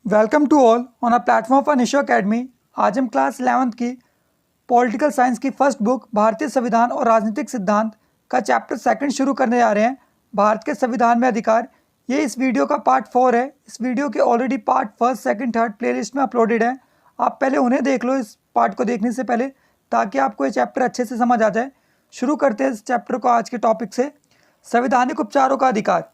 Welcome to all on a platform for Nisho academy. आज हम class 11th की political science की फर्स्ट बुक भारतीय संविधान और राजनीतिक सिद्धांत का चैप्टर सेकंड शुरू करने जा रहे हैं। भारत के संविधान में अधिकार। ये इस वीडियो का पार्ट 4 है। इस वीडियो के already part first second third playlist में अपलोडेड है। आप पहले उन्हें देख लो इस पार्ट को देखने से पहले, ताकि आपको ये चैप्टर अच्छे से समझ आ जाए। शुरू करते हैं इस चैप्टर को आज के टॉपिक से। संवैधानिक उपचारों का अधिकार।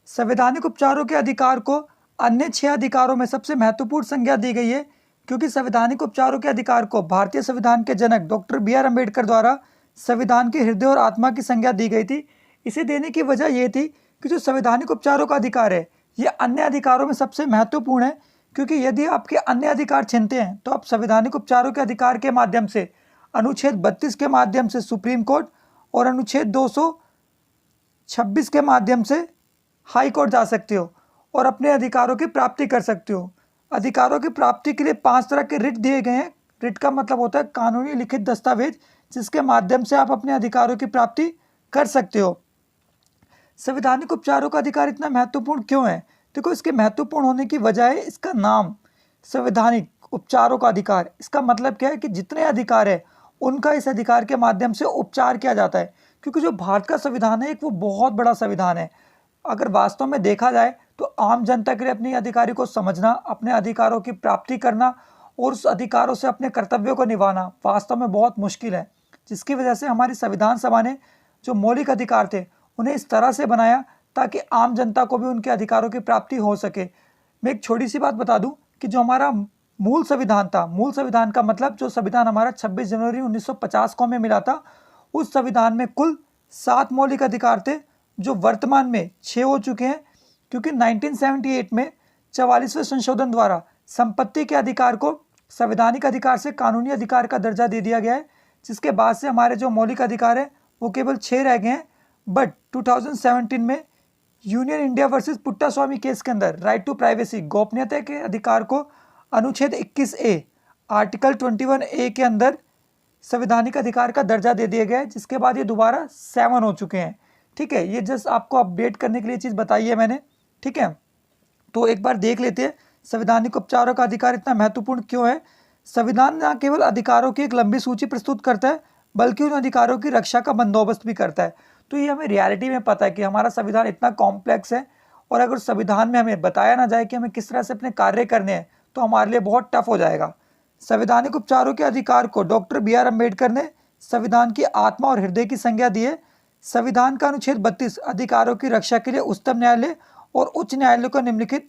संवैधानिक उपचारों के अधिकार को अन्य 6 अधिकारों में सबसे महत्वपूर्ण संज्ञा दी गई है, क्योंकि संवैधानिक उपचारों के अधिकार को भारतीय संविधान के जनक डॉक्टर बी आर अम्बेडकर द्वारा संविधान के हृदय और आत्मा की संज्ञा दी गई थी। इसे देने की वजह यह थी कि जो संवैधानिक उपचारों का अधिकार है ये अन्य अधिकारों में सबसे महत्वपूर्ण है, क्योंकि यदि आपके अन्य अधिकार छीनते हैं तो आप संवैधानिक उपचारों के अधिकार के माध्यम से अनुच्छेद 32 के माध्यम से सुप्रीम कोर्ट और अनुच्छेद 226 के माध्यम से हाई कोर्ट जा सकते हो और अपने अधिकारों की प्राप्ति कर सकते हो। अधिकारों की प्राप्ति के लिए 5 तरह के रिट दिए गए हैं। रिट का मतलब होता है कानूनी लिखित दस्तावेज, जिसके माध्यम से आप अपने अधिकारों की प्राप्ति कर सकते हो। संवैधानिक उपचारों का अधिकार इतना महत्वपूर्ण क्यों है? देखो, इसके महत्वपूर्ण होने की वजह है इसका नाम, संवैधानिक उपचारों का अधिकार। इसका मतलब क्या है कि जितने अधिकार है उनका इस अधिकार के माध्यम से उपचार किया जाता है, क्योंकि जो भारत का संविधान है एक वो बहुत बड़ा संविधान है। अगर वास्तव में देखा जाए तो आम जनता के लिए अपने अधिकारों को समझना, अपने अधिकारों की प्राप्ति करना और उस अधिकारों से अपने कर्तव्यों को निभाना वास्तव में बहुत मुश्किल है, जिसकी वजह से हमारी संविधान सभा ने जो मौलिक अधिकार थे उन्हें इस तरह से बनाया ताकि आम जनता को भी उनके अधिकारों की प्राप्ति हो सके। मैं एक छोटी सी बात बता दूं कि जो हमारा मूल संविधान था, मूल संविधान का मतलब जो संविधान हमारा 26 जनवरी 1950 को हमें मिला था, उस संविधान में कुल 7 मौलिक अधिकार थे, जो वर्तमान में 6 हो चुके हैं, क्योंकि 1978 में 44वें संशोधन द्वारा संपत्ति के अधिकार को संवैधानिक अधिकार से कानूनी अधिकार का दर्जा दे दिया गया है, जिसके बाद से हमारे जो मौलिक अधिकार है वो केवल 6 रह गए हैं। बट 2017 में union India versus Puttaswamy case के अंदर राइट टू प्राइवेसी, गोपनीयता के अधिकार को अनुच्छेद 21A आर्टिकल 21A के अंदर संवैधानिक अधिकार का दर्जा दे दिया गया है, जिसके बाद ये दोबारा 7 हो चुके हैं। ठीक है, ये जस्ट आपको अपडेट करने के लिए चीज़ बताई है मैंने। ठीक है, तो एक बार देख लेते हैं संवैधानिक उपचारों का अधिकार इतना महत्वपूर्ण क्यों है। संविधान न केवल अधिकारों की एक लंबी सूची प्रस्तुत करता है, बल्कि उन अधिकारों की रक्षा का बंदोबस्त भी करता है। तो ये हमें रियलिटी में पता है कि हमारा संविधान इतना कॉम्प्लेक्स है, और अगर संविधान में हमें बताया ना जाए कि हमें किस तरह से अपने कार्य करने हैं तो हमारे लिए बहुत टफ हो जाएगा। संवैधानिक उपचारों के अधिकार को डॉक्टर बी आर अम्बेडकर ने संविधान की आत्मा और हृदय की संज्ञा दी है। संविधान का अनुच्छेद 32 अधिकारों की रक्षा के लिए उच्चतम न्यायालय और उच्च न्यायालय को निम्नलिखित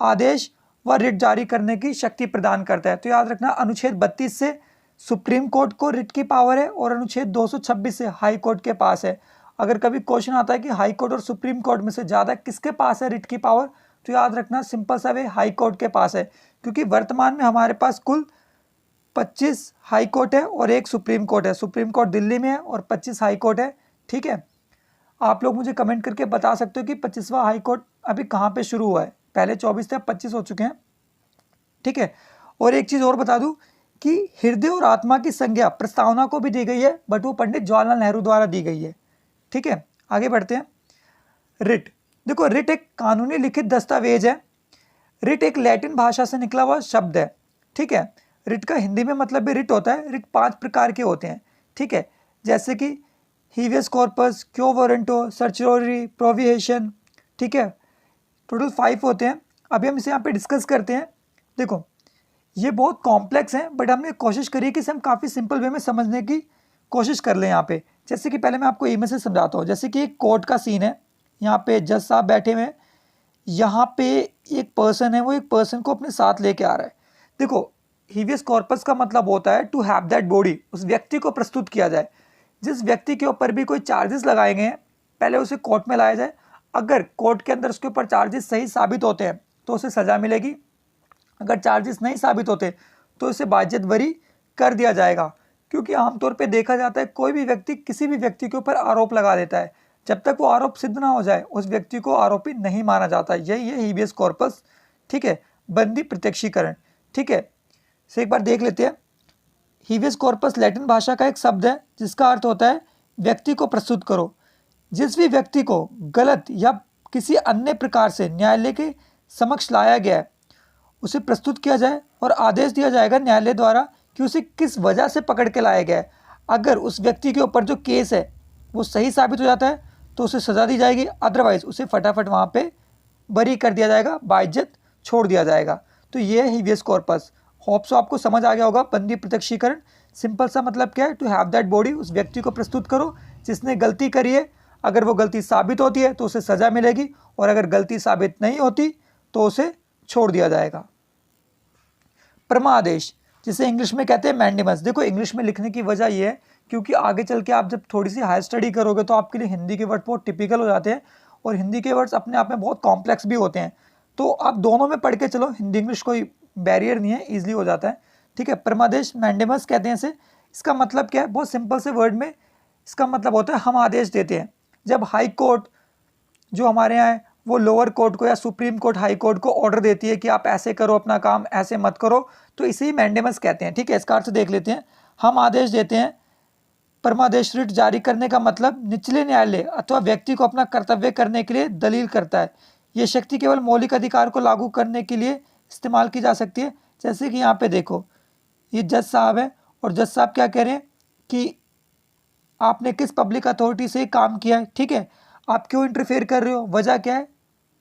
आदेश व रिट जारी करने की शक्ति प्रदान करता है। तो याद रखना, अनुच्छेद 32 से सुप्रीम कोर्ट को रिट की पावर है और अनुच्छेद 226 से हाई कोर्ट के पास है। अगर कभी क्वेश्चन आता है कि हाई कोर्ट और सुप्रीम कोर्ट में से ज़्यादा किसके पास है रिट की पावर, तो याद रखना सिंपल सा वे हाई कोर्ट के पास है, क्योंकि वर्तमान में हमारे पास कुल 25 हाई कोर्ट है और एक सुप्रीम कोर्ट है। सुप्रीम कोर्ट दिल्ली में है और 25 हाई कोर्ट है। ठीक है, आप लोग मुझे कमेंट करके बता सकते हो कि 25वां हाई कोर्ट अभी कहाँ पे शुरू हुआ है। पहले 24 थे, अब 25 हो चुके हैं। ठीक है, और एक चीज़ और बता दूं कि हृदय और आत्मा की संज्ञा प्रस्तावना को भी दी गई है, बट वो पंडित जवाहरलाल नेहरू द्वारा दी गई है। ठीक है, आगे बढ़ते हैं। रिट। देखो, रिट एक कानूनी लिखित दस्तावेज है। रिट एक लैटिन भाषा से निकला हुआ शब्द है। ठीक है, रिट का हिंदी में मतलब भी रिट होता है। रिट 5 प्रकार के होते हैं। ठीक है, जैसे कि हीवियस कॉर्पस, क्यो वारंटो, सर्चियोरी, प्रोविएशन। ठीक है, टोटल 5 होते हैं। अभी हम इसे यहाँ पे डिस्कस करते हैं। देखो, ये बहुत कॉम्प्लेक्स है, बट हमने कोशिश करी कि इसे हम काफ़ी सिंपल वे में समझने की कोशिश कर लें यहाँ पे। जैसे कि पहले मैं आपको इमेज से समझाता हूँ। जैसे कि एक कोर्ट का सीन है, यहाँ पे जज साहब बैठे हुए हैं, यहाँ पे एक पर्सन है, वो एक पर्सन को अपने साथ लेके आ रहा है। देखो, हीवियस कॉर्पस का मतलब होता है टू हैव दैट बॉडी, उस व्यक्ति को प्रस्तुत किया जाए। जिस व्यक्ति के ऊपर भी कोई चार्जेस लगाए गए हैं, पहले उसे कोर्ट में लाया जाए। अगर कोर्ट के अंदर उसके ऊपर चार्जेस सही साबित होते हैं तो उसे सज़ा मिलेगी। अगर चार्जेस नहीं साबित होते तो उसे बाइज्जत बरी कर दिया जाएगा, क्योंकि आमतौर पे देखा जाता है कोई भी व्यक्ति किसी भी व्यक्ति के ऊपर आरोप लगा देता है, जब तक वो आरोप सिद्ध ना हो जाए उस व्यक्ति को आरोपी नहीं माना जाता। यही है हीबियस कॉर्पस। ठीक है, बंदी प्रत्यक्षीकरण। ठीक है, से एक बार देख लेते हैं। हीवियस कॉर्पस लैटिन भाषा का एक शब्द है जिसका अर्थ होता है व्यक्ति को प्रस्तुत करो। जिस भी व्यक्ति को गलत या किसी अन्य प्रकार से न्यायालय के समक्ष लाया गया है उसे प्रस्तुत किया जाए और आदेश दिया जाएगा न्यायालय द्वारा कि उसे किस वजह से पकड़ के लाया गया है। अगर उस व्यक्ति के ऊपर जो केस है वो सही साबित हो जाता है तो उसे सज़ा दी जाएगी, अदरवाइज उसे फटाफट वहाँ पे बरी कर दिया जाएगा, बाइज्जत छोड़ दिया जाएगा। तो ये है हिबियस कॉर्पस। होप सो आपको समझ आ गया होगा। बंदी प्रत्यक्षीकरण सिंपल सा मतलब क्या है, टू हैव दैट बॉडी, उस व्यक्ति को प्रस्तुत करो जिसने गलती करी है। अगर वो गलती साबित होती है तो उसे सज़ा मिलेगी, और अगर गलती साबित नहीं होती तो उसे छोड़ दिया जाएगा। परमादेश, जिसे इंग्लिश में कहते हैं मैंडेमस। देखो इंग्लिश में लिखने की वजह यह है क्योंकि आगे चल के आप जब थोड़ी सी हायर स्टडी करोगे तो आपके लिए हिंदी के वर्ड बहुत टिपिकल हो जाते हैं, और हिंदी के वर्ड्स अपने आप में बहुत कॉम्प्लेक्स भी होते हैं। तो आप दोनों में पढ़ के चलो, हिंदी इंग्लिश कोई बैरियर नहीं है, ईजिली हो जाता है। ठीक है, परमादेश मैंडेमस कहते हैं इसे। इसका मतलब क्या है, बहुत सिंपल से वर्ड में इसका मतलब होता है हम आदेश देते हैं। जब हाई कोर्ट जो हमारे यहाँ है वो लोअर कोर्ट को या सुप्रीम कोर्ट हाई कोर्ट को ऑर्डर देती है कि आप ऐसे करो अपना काम, ऐसे मत करो, तो इसे ही मैंडेमस कहते हैं। ठीक है, इसका अर्थ देख लेते हैं। हम आदेश देते हैं। परमादेश रिट जारी करने का मतलब निचले न्यायालय अथवा व्यक्ति को अपना कर्तव्य करने के लिए दलील करता है। ये शक्ति केवल मौलिक अधिकार को लागू करने के लिए इस्तेमाल की जा सकती है। जैसे कि यहाँ पे देखो, ये जज साहब है और जज साहब क्या कह रहे हैं कि आपने किस पब्लिक अथॉरिटी से काम किया है, ठीक है, आप क्यों इंटरफेयर कर रहे हो, वजह क्या है,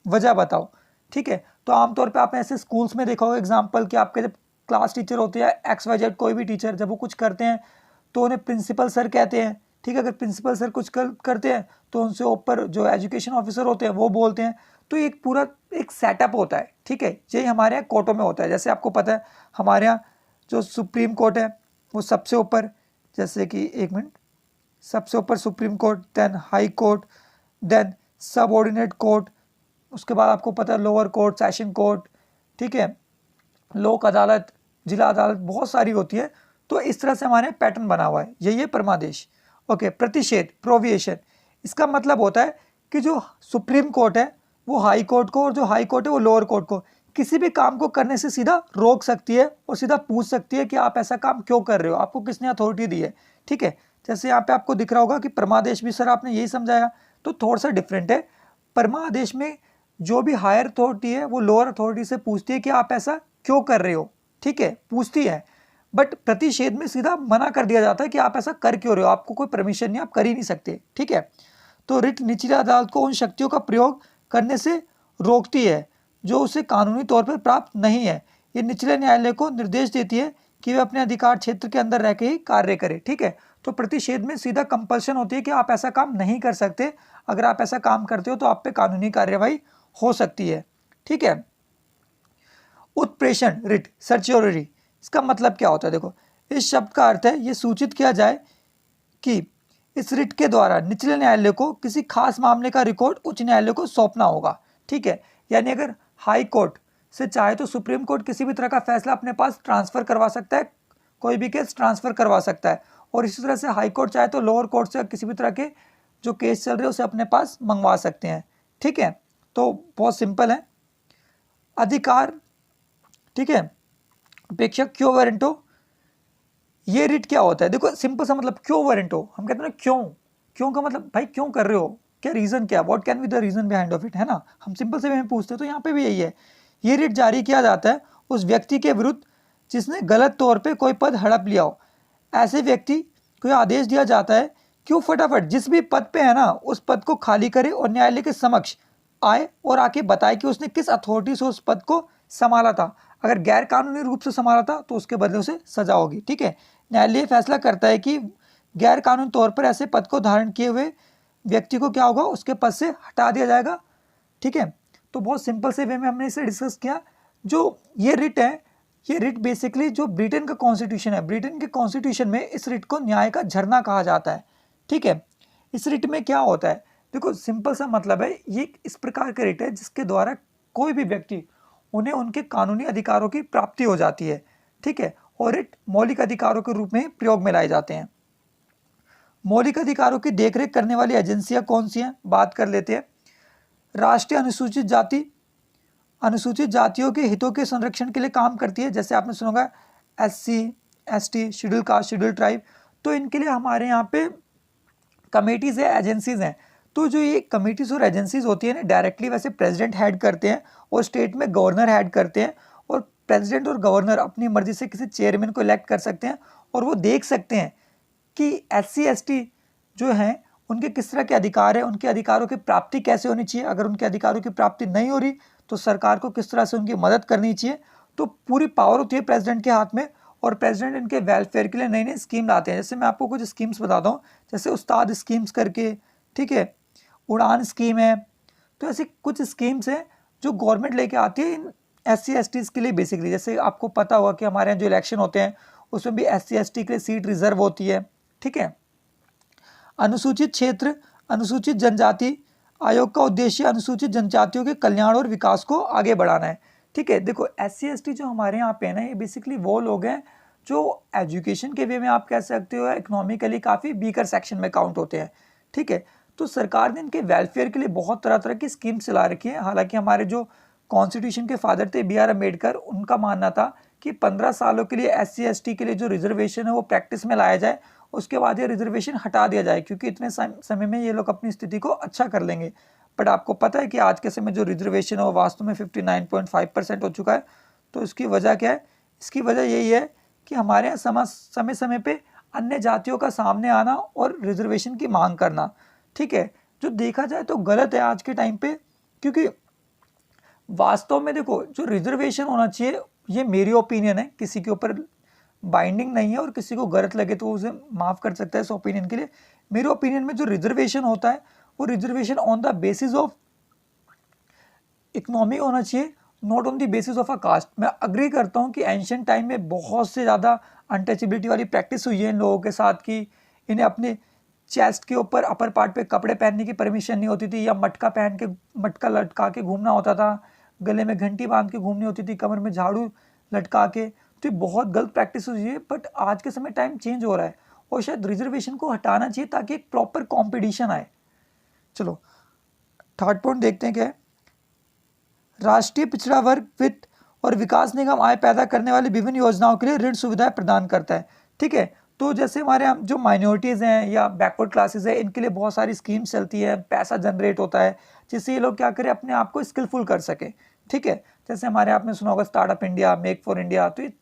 वजह बताओ। ठीक है, तो आमतौर पे आपने ऐसे स्कूल्स में देखा होगा एग्जाम्पल कि आपके जब क्लास टीचर होते हैं XYZ कोई भी टीचर, जब वो कुछ करते हैं तो उन्हें प्रिंसिपल सर कहते हैं। ठीक है, अगर प्रिंसिपल सर कुछ करते हैं तो उनसे ऊपर जो एजुकेशन ऑफिसर होते हैं वो बोलते हैं। तो एक पूरा एक सेटअप होता है। ठीक है, यही हमारे यहाँ कोर्टों में होता है। जैसे आपको पता है हमारे यहाँ जो सुप्रीम कोर्ट है वो सबसे ऊपर, जैसे कि एक मिनट, सबसे ऊपर supreme court, then high court, then subordinate court, उसके बाद आपको पता है लोअर कोर्ट, सेशन कोर्ट, ठीक है, लोक अदालत, जिला अदालत, बहुत सारी होती है। तो इस तरह से हमारे पैटर्न बना हुआ है। यही है परमादेश। ओके, प्रतिषेध प्रोविएशन, इसका मतलब होता है कि जो सुप्रीम कोर्ट है वो हाई कोर्ट को, और जो हाई कोर्ट है वो लोअर कोर्ट को किसी भी काम को करने से सीधा रोक सकती है और सीधा पूछ सकती है कि आप ऐसा काम क्यों कर रहे हो, आपको किसने अथॉरिटी दी है। ठीक है, जैसे यहाँ पे आपको दिख रहा होगा कि परमादेश भी सर आपने यही समझाया, तो थोड़ा सा डिफरेंट है। परमादेश में जो भी हायर अथॉरिटी है वो लोअर अथॉरिटी से पूछती है कि आप ऐसा क्यों कर रहे हो। ठीक है, पूछती है, बट प्रतिषेध में सीधा मना कर दिया जाता है कि आप ऐसा कर क्यों रहे हो, आपको कोई परमिशन नहीं, आप कर ही नहीं सकते। ठीक है, तो रिट निचली अदालत को उन शक्तियों का प्रयोग करने से रोकती है जो उसे कानूनी तौर पर प्राप्त नहीं है। ये निचले न्यायालय को निर्देश देती है कि वे अपने अधिकार क्षेत्र के अंदर रह के ही कार्य करें। ठीक है, तो प्रतिषेध में सीधा कंपल्शन होती है कि आप ऐसा काम नहीं कर सकते, अगर आप ऐसा काम करते हो तो आप पे कानूनी कार्यवाही हो सकती है। ठीक है, उत्प्रेषण रिट सर्च्योररी, इसका मतलब क्या होता है, देखो इस शब्द का अर्थ है ये सूचित किया जाए कि इस रिट के द्वारा निचले न्यायालय को किसी खास मामले का रिकॉर्ड उच्च न्यायालय को सौंपना होगा। ठीक है, यानी अगर हाई कोर्ट से चाहे तो सुप्रीम कोर्ट किसी भी तरह का फैसला अपने पास ट्रांसफर करवा सकता है, कोई भी केस ट्रांसफर करवा सकता है, और इसी तरह से हाई कोर्ट चाहे तो लोअर कोर्ट से किसी भी तरह के जो केस चल रहे हैं उसे अपने पास मंगवा सकते हैं। ठीक है, तो बहुत सिंपल है अधिकार। ठीक है, अपेक्षा क्यों वारंटो, ये रिट क्या होता है, देखो सिंपल सा मतलब क्यों वारंटो, हम कहते हैं ना क्यों, क्यों का मतलब भाई क्यों कर रहे हो, क्या रीजन, क्या what can be the reason behind of it, है ना, हम सिंपल से में पूछते हैं। तो यहाँ पे भी यही है, ये रिट जारी किया जाता है उस व्यक्ति के विरुद्ध जिसने गलत तौर पे कोई पद हड़प लिया हो। ऐसे व्यक्ति को आदेश दिया जाता है कि वो फटाफट जिस भी पद पे है ना उस पद को खाली करे और न्यायालय के समक्ष आए और आके बताए कि उसने किस अथॉरिटी से उस पद को संभाला था। अगर गैर कानूनी रूप से संभाला था तो उसके बदले उसे सजा होगी। ठीक है, न्यायालय फैसला करता है कि गैर कानूनी तौर पर ऐसे पद को धारण किए हुए व्यक्ति को क्या होगा, उसके पद से हटा दिया जाएगा। ठीक है, तो बहुत सिंपल से वे में हमने इसे डिस्कस किया। जो ये रिट है, ये रिट बेसिकली जो ब्रिटेन का कॉन्स्टिट्यूशन है, ब्रिटेन के कॉन्स्टिट्यूशन में इस रिट को न्याय का झरना कहा जाता है। ठीक है, इस रिट में क्या होता है, देखो सिंपल सा मतलब है ये इस प्रकार का रिट है जिसके द्वारा कोई भी व्यक्ति उन्हें उनके कानूनी अधिकारों की प्राप्ति हो जाती है। ठीक है, और रिट मौलिक अधिकारों के रूप में प्रयोग में लाए जाते हैं। मौलिक अधिकारों की देखरेख करने वाली एजेंसियां कौन सी हैं, बात कर लेते हैं। राष्ट्रीय अनुसूचित जातियों के हितों के संरक्षण के लिए काम करती है, जैसे आपने सुना होगा SC ST, schedule caste, schedule tribe, तो इनके लिए हमारे यहाँ पे कमेटीज़ है, एजेंसीज हैं। तो जो ये कमेटीज़ और एजेंसीज होती है ना, डायरेक्टली वैसे प्रेसिडेंट हेड करते हैं और स्टेट में गवर्नर हेड करते हैं, और प्रेसिडेंट और गवर्नर अपनी मर्जी से किसी चेयरमैन को इलेक्ट कर सकते हैं और वो देख सकते हैं कि SC/ST जो हैं उनके किस तरह के अधिकार है, उनके अधिकारों की प्राप्ति कैसे होनी चाहिए, अगर उनके अधिकारों की प्राप्ति नहीं हो रही तो सरकार को किस तरह से उनकी मदद करनी चाहिए। तो पूरी पावर होती है प्रेसिडेंट के हाथ में और प्रेसिडेंट इनके वेलफेयर के लिए नई नई स्कीम लाते हैं। जैसे मैं आपको कुछ स्कीम्स बताता हूँ, जैसे उस्ताद स्कीम्स करके, ठीक है, उड़ान स्कीम है। तो ऐसी कुछ स्कीम्स हैं जो गवर्नमेंट लेके आती है इन SC/STs के लिए बेसिकली। जैसे आपको पता होगा कि हमारे यहाँ जो इलेक्शन होते हैं उसमें भी SC/ST के लिए सीट रिजर्व होती है, ठीक है। अनुसूचित क्षेत्र अनुसूचित जनजाति आयोग का उद्देश्य अनुसूचित जनजातियों के कल्याण और विकास को आगे बढ़ाना है, ठीक है। देखो SC/ST जो हमारे यहाँ पे है ना, ये बेसिकली वो लोग हैं जो एजुकेशन के वे में आप कह सकते हो इकोनॉमिकली काफ़ी वीकर सेक्शन में काउंट होते हैं, ठीक है। तो सरकार ने इनके वेलफेयर के लिए बहुत तरह तरह की स्कीम चला रखी है। हालांकि हमारे जो कॉन्स्टिट्यूशन के फादर थे BR अम्बेडकर, उनका मानना था कि 15 सालों के लिए SC/ST के लिए जो रिजर्वेशन है वो प्रैक्टिस में लाया जाए, उसके बाद ये रिजर्वेशन हटा दिया जाए क्योंकि इतने समय में ये लोग अपनी स्थिति को अच्छा कर लेंगे। बट आपको पता है कि आज के समय जो रिजर्वेशन है वो वास्तव में 59.5% हो चुका है। तो इसकी वजह क्या है? इसकी वजह यही है कि हमारे यहाँ समय समय पे अन्य जातियों का सामने आना और रिजर्वेशन की मांग करना, ठीक है, जो देखा जाए तो गलत है आज के टाइम पे। क्योंकि वास्तव में देखो जो रिजर्वेशन होना चाहिए, ये मेरी ओपिनियन है, किसी के ऊपर बाइंडिंग नहीं है और किसी को गलत लगे तो उसे माफ़ कर सकता है इस ओपिनियन के लिए। मेरे ओपिनियन में जो रिजर्वेशन होता है वो reservation on the basis of economy होना चाहिए, not on the basis of a caste. मैं अग्री करता हूँ कि एंशिएंट टाइम में बहुत से ज़्यादा अनटचेबिलिटी वाली प्रैक्टिस हुई है इन लोगों के साथ कि इन्हें अपने चेस्ट के ऊपर अपर पार्ट पे कपड़े पहनने की परमिशन नहीं होती थी, या मटका लटका के घूमना होता था, गले में घंटी बांध के घूमनी होती थी, कमर में झाड़ू लटका के। तो ये बहुत गलत प्रैक्टिस हुई है। बट आज के समय टाइम चेंज हो रहा है और शायद रिजर्वेशन को हटाना चाहिए ताकि एक प्रॉपर कॉम्पिटिशन आए। चलो थर्ड पॉइंट देखते हैं क्या है। राष्ट्रीय पिछड़ा वर्ग वित्त और विकास निगम आय पैदा करने वाली विभिन्न योजनाओं के लिए ऋण सुविधाएं प्रदान करता है, ठीक है। तो जैसे हमारे यहाँ जो माइनॉरिटीज़ हैं या बैकवर्ड क्लासेस हैं, इनके लिए बहुत सारी स्कीम्स चलती है, पैसा जनरेट होता है जिससे ये लोग क्या करें, अपने आप को स्किलफुल कर सके, ठीक है। जैसे हमारे आपने सुना होगा startup India, make for India, तो ये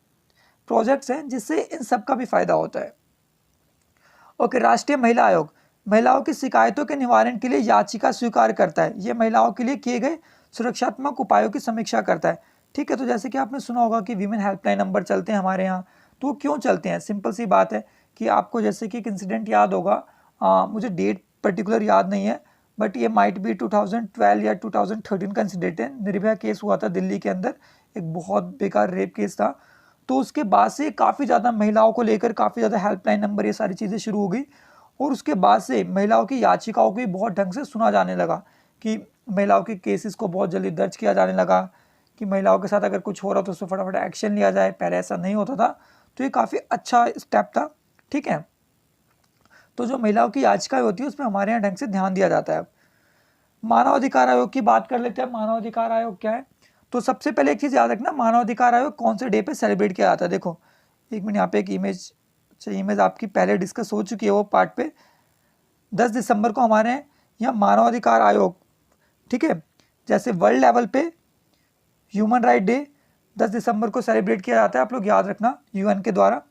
प्रोजेक्ट्स हैं जिससे इन सब का भी फायदा होता है। ओके, राष्ट्रीय महिला आयोग महिलाओं की शिकायतों के निवारण के लिए याचिका स्वीकार करता है। ये महिलाओं के लिए किए गए सुरक्षात्मक उपायों की समीक्षा करता है, ठीक है। तो जैसे कि आपने सुना होगा कि वीमेन हेल्पलाइन नंबर चलते हैं हमारे यहाँ। तो वो क्यों चलते हैं? सिंपल सी बात है कि आपको जैसे कि एक इंसिडेंट याद होगा, मुझे डेट पर्टिकुलर याद नहीं है, बट ये माइट बी 2012 या 2013 का इंसिडेंट है। निर्भया केस हुआ था दिल्ली के अंदर, एक बहुत बेकार रेप केस था। तो उसके बाद से काफ़ी ज़्यादा महिलाओं को लेकर काफ़ी ज़्यादा हेल्पलाइन नंबर, ये सारी चीज़ें शुरू हो गई। और उसके बाद से महिलाओं की याचिकाओं को भी बहुत ढंग से सुना जाने लगा कि महिलाओं के केसेस को बहुत जल्दी दर्ज किया जाने लगा कि महिलाओं के साथ अगर कुछ हो रहा तो उस पर फटाफट एक्शन लिया जाए। पहले ऐसा नहीं होता था, तो ये काफ़ी अच्छा स्टेप था, ठीक है। तो जो महिलाओं की याचिकाएं होती है उसमें हमारे यहाँ ढंग से ध्यान दिया जाता है। मानवाधिकार आयोग की बात कर लेते हैं। मानवाधिकार आयोग क्या है? तो सबसे पहले एक चीज़ याद रखना, मानवाधिकार आयोग कौन से डे पे सेलिब्रेट किया जाता है। देखो एक मिनट, यहाँ पे एक इमेज आपकी पहले डिस्कस हो चुकी है वो पार्ट पे। 10 दिसंबर को हमारे यहाँ मानवाधिकार आयोग, ठीक है, जैसे वर्ल्ड लेवल पे ह्यूमन राइट डे 10 दिसंबर को सेलिब्रेट किया जाता है, आप लोग याद रखना, UN के द्वारा।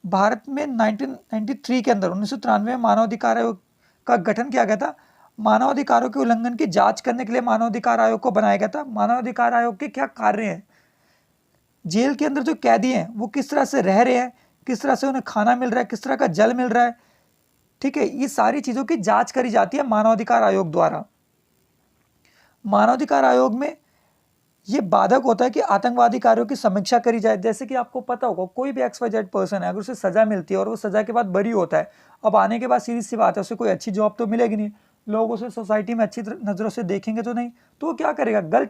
भारत में 1993 के अंदर 1993 में मानवाधिकार आयोग का गठन किया गया था। मानवाधिकारों के उल्लंघन की जांच करने के लिए मानवाधिकार आयोग को बनाया गया था। मानवाधिकार आयोग के क्या कार्य हैं? जेल के अंदर जो कैदी हैं वो किस तरह से रह रहे हैं, किस तरह से उन्हें खाना मिल रहा है, किस तरह का जल मिल रहा है, ठीक है, ये सारी चीज़ों की जांच करी जाती है मानवाधिकार आयोग द्वारा। मानवाधिकार आयोग में ये बाधक होता है कि आतंकवादी कार्यों की समीक्षा करी जाए। जैसे कि आपको पता होगा कोई भी XYZ पर्सन है, अगर उसे सजा मिलती है और वो सजा के बाद बरी होता है, अब आने के बाद सीधी सी बात है उसे कोई अच्छी जॉब तो मिलेगी नहीं, लोग उसे सोसाइटी में अच्छी नज़रों से देखेंगे तो नहीं, तो वो क्या करेगा, गलत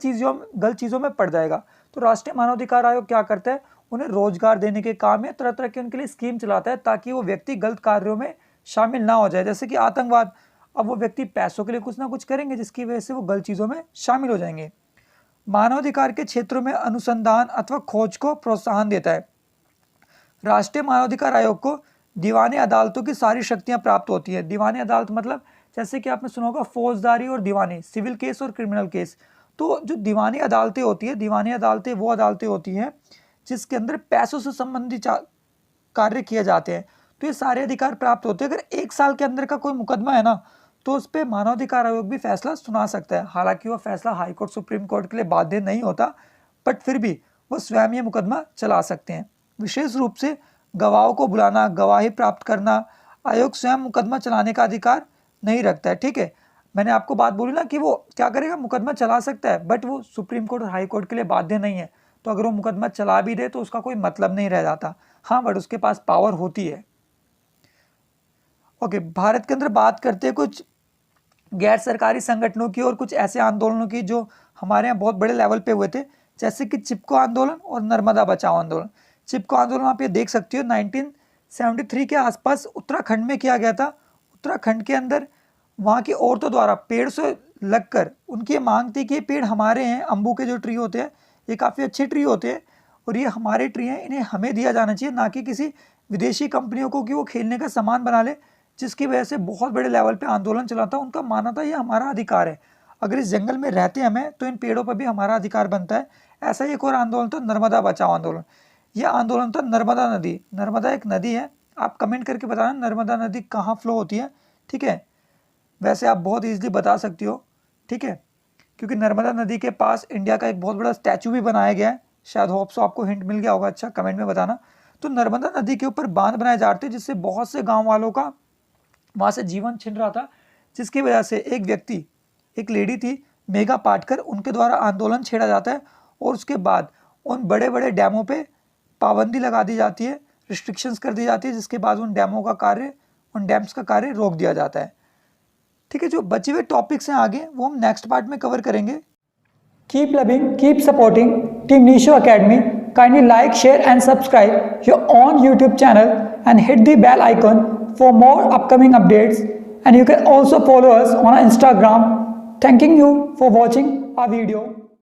चीज़ों में पड़ जाएगा। तो राष्ट्रीय मानवाधिकार आयोग क्या करता है, उन्हें रोजगार देने के काम में तरह तरह के उनके लिए स्कीम चलाता है ताकि वो व्यक्ति गलत कार्यों में शामिल ना हो जाए। जैसे कि आतंकवाद, अब वो व्यक्ति पैसों के लिए कुछ ना कुछ करेंगे जिसकी वजह से वो गलत चीज़ों में शामिल हो जाएंगे। मानवाधिकार के क्षेत्रों में अनुसंधान अथवा खोज को प्रोत्साहन देता है। राष्ट्रीय मानवाधिकार आयोग को दीवानी अदालतों की सारी शक्तियां प्राप्त होती है। दीवानी अदालत मतलब जैसे कि आपने सुना होगा फौजदारी और दीवानी, सिविल केस और क्रिमिनल केस। तो जो दीवानी अदालतें होती है, दीवानी अदालतें वो अदालतें होती हैं जिसके अंदर पैसों से संबंधित कार्य किए जाते हैं, तो ये सारे अधिकार प्राप्त होते हैं। अगर 1 साल के अंदर का कोई मुकदमा है ना, तो उस पर मानवाधिकार आयोग भी फैसला सुना सकता है। हालांकि वह फैसला हाई कोर्ट सुप्रीम कोर्ट के लिए बाध्य नहीं होता, बट फिर भी वो स्वयं ये मुकदमा चला सकते हैं। विशेष रूप से गवाहों को बुलाना, गवाही प्राप्त करना, आयोग स्वयं मुकदमा चलाने का अधिकार नहीं रखता है। ठीक है, मैंने आपको बात बोली ना कि वो क्या करेगा, मुकदमा चला सकता है, बट वो सुप्रीम कोर्ट और हाई कोर्ट के लिए बाध्य नहीं है। तो अगर वो मुकदमा चला भी दे तो उसका कोई मतलब नहीं रह जाता। हाँ, बट उसके पास पावर होती है। ओके, भारत के अंदर बात करते हैं कुछ गैर सरकारी संगठनों की और कुछ ऐसे आंदोलनों की जो हमारे यहाँ बहुत बड़े लेवल पे हुए थे, जैसे कि चिपको आंदोलन और नर्मदा बचाओ आंदोलन। चिपको आंदोलन आप ये देख सकते हो 1973 के आसपास उत्तराखंड में किया गया था। उत्तराखंड के अंदर वहाँ की औरतों द्वारा पेड़ से लगकर उनकी ये मांग थी कि ये पेड़ हमारे हैं, अम्बू के जो ट्री होते हैं ये काफ़ी अच्छे ट्री होते हैं और ये हमारे ट्री हैं, इन्हें हमें दिया जाना चाहिए, ना कि किसी विदेशी कंपनियों को कि वो खेलने का सामान बना ले, जिसकी वजह से बहुत बड़े लेवल पे आंदोलन चला था। उनका मानना था ये हमारा अधिकार है, अगर इस जंगल में रहते हैं हमें तो इन पेड़ों पर भी हमारा अधिकार बनता है। ऐसा ही एक और आंदोलन था नर्मदा बचाओ आंदोलन। यह आंदोलन था नर्मदा नदी। नर्मदा एक नदी है, आप कमेंट करके बताना नर्मदा नदी कहाँ फ्लो होती है। ठीक है, वैसे आप बहुत ईजिली बता सकती हो। ठीक है, क्योंकि नर्मदा नदी के पास इंडिया का एक बहुत बड़ा स्टैचू भी बनाया गया है, शायद होप सो आपको हिंट मिल गया होगा। अच्छा, कमेंट में बताना। तो नर्मदा नदी के ऊपर बांध बनाए जाते हैं, जिससे बहुत से गाँव वालों का वहाँ से जीवन छिन रहा था, जिसकी वजह से एक व्यक्ति, एक लेडी थी मेघा पाटकर, उनके द्वारा आंदोलन छेड़ा जाता है और उसके बाद उन बड़े बड़े डैमों पे पाबंदी लगा दी जाती है, रिस्ट्रिक्शंस कर दी जाती है, जिसके बाद उन डैम्स का कार्य रोक दिया जाता है। ठीक है, जो बचे हुए टॉपिक्स हैं आगे वो हम नेक्स्ट पार्ट में कवर करेंगे। Keep loving, keep supporting team Nisho academy. Kindly like, share and subscribe your on YouTube channel and hit the bell icon for more upcoming updates, and you can also follow us on Instagram. Thanking you for watching our video.